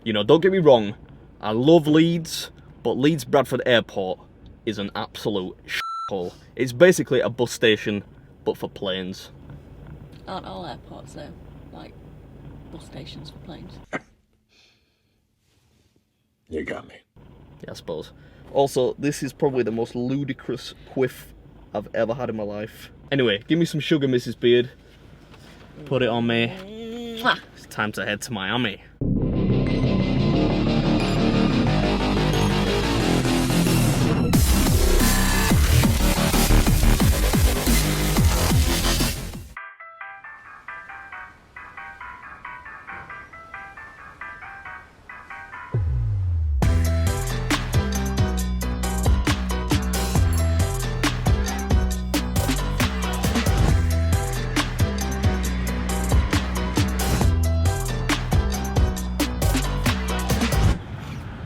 You know, don't get me wrong, I love Leeds, but Leeds Bradford Airport is an absolute shithole. It's basically a bus station, but for planes. Aren't all airports though, like bus stations for planes? You got me. Yeah, I suppose. Also, this is probably the most ludicrous quiff I've ever had in my life. Anyway, give me some sugar, Mrs. Beard. Put it on me. Mwah. It's time to head to Miami.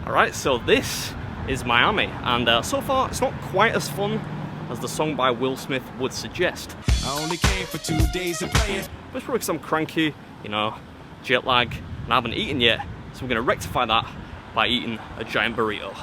Alright, so this is Miami, and so far it's not quite as fun as the song by Will Smith would suggest. I only came for 2 days to play it. But it's probably because I'm cranky, you know, jet lag, and I haven't eaten yet, so we're going to rectify that by eating a giant burrito.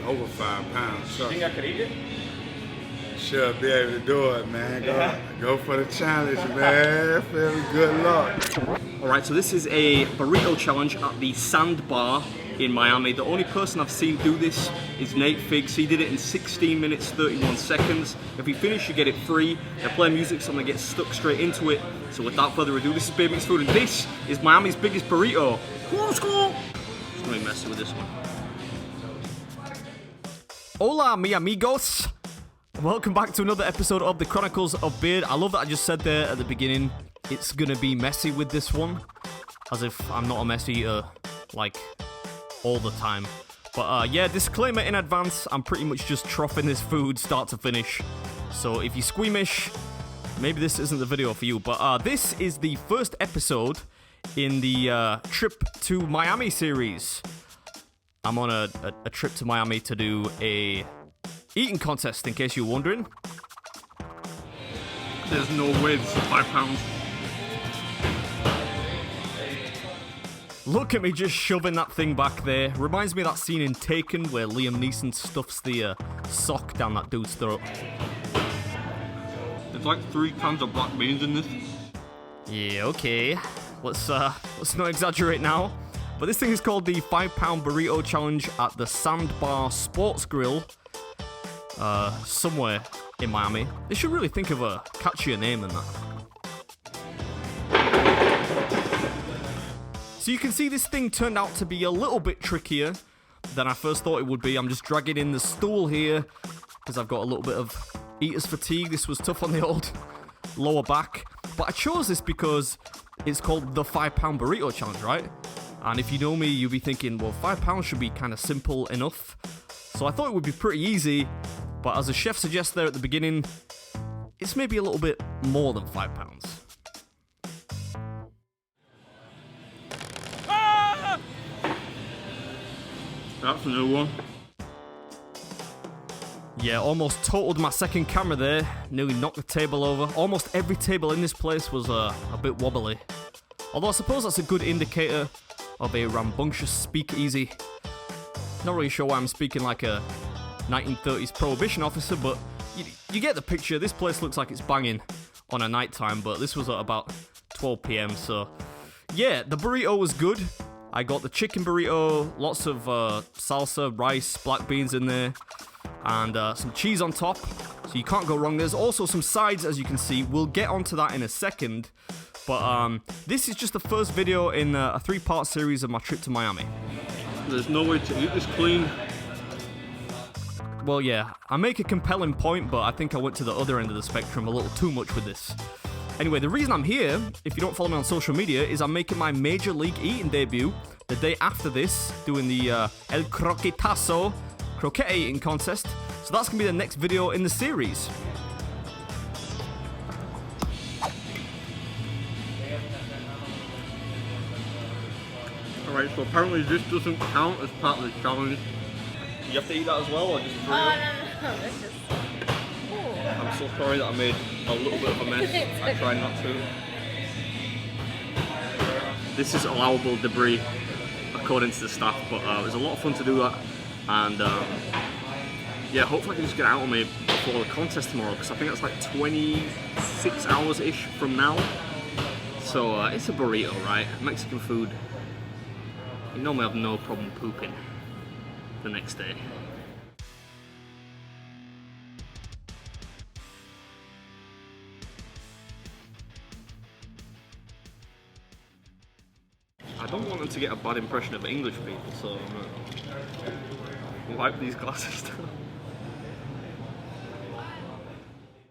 Over 5 pounds. So You think I could eat it? should be able to do it, man. Go for the challenge, man. Feel me? Good luck. Alright, so this is a burrito challenge at the Sandbar in Miami. The only person I've seen do this is Nate Figgs. He did it in 16 minutes 31 seconds. If you finish, you get it free. They're playing music, so I'm gonna get stuck straight into it. So without further ado, this is BeardMeatsFood, and this is Miami's biggest burrito. Just gonna be messy with this one. Hola, mi amigos. Welcome back to another episode of the Chronicles of Beard. I love that I just said there at the beginning, it's gonna be messy with this one. As if I'm not a mess eater, like, all the time. But yeah, disclaimer in advance, I'm pretty much just troughing this food start to finish. So if you're squeamish, maybe this isn't the video for you. But this is the first episode in the trip to Miami series. I'm on a trip to Miami to do a eating contest, in case you're wondering. There's no way this is 5 pounds. Look at me just shoving that thing back there. Reminds me of that scene in Taken where Liam Neeson stuffs the sock down that dude's throat. There's like 3 cans of black beans in this. Yeah, okay. Let's not exaggerate now. But this thing is called the 5 pound burrito challenge at the Sandbar Sports Grill. Somewhere in Miami. They should really think of a catchier name than that. So you can see this thing turned out to be a little bit trickier than I first thought it would be. I'm just dragging in the stool here because I've got a little bit of eater's fatigue. This was tough on the old lower back. But I chose this because it's called the 5 pound burrito challenge, right? And if you know me, you'll be thinking, well, 5 pounds should be kind of simple enough. So I thought it would be pretty easy. But as the chef suggests there at the beginning, it's maybe a little bit more than 5 pounds. Ah! That's a new one. Yeah, almost totaled my second camera there. Nearly knocked the table over. Almost every table in this place was a bit wobbly. Although I suppose that's a good indicator of a rambunctious speakeasy. Not really sure why I'm speaking like a 1930s prohibition officer, but you get the picture. This place looks like it's banging on a night time, but this was at about 12 p.m. So yeah, the burrito was good. I got the chicken burrito, lots of salsa, rice, black beans in there, and some cheese on top, so you can't go wrong. There's also some sides, as you can see. We'll get onto that in a second, but this is just the first video in a 3-part series of my trip to Miami. There's no way to eat this clean. Well, yeah, I make a compelling point, but I think I went to the other end of the spectrum a little too much with this. Anyway, the reason I'm here, if you don't follow me on social media, is I'm making my Major League eating debut the day after this, doing the El Croquetazo croquette eating contest. So that's going to be the next video in the series. Alright, so apparently this doesn't count as part of the challenge. You have to eat that as well, or just a burrito? No, it's just... I'm so sorry that I made a little bit of a mess. I tried not to. This is allowable debris, according to the staff, but it was a lot of fun to do that. And yeah, hopefully I can just get it out of me before the contest tomorrow, because I think that's like 26 hours-ish from now. So it's a burrito, right? Mexican food. You normally have no problem pooping the next day. I don't want them to get a bad impression of English people, so I'm gonna wipe these glasses down.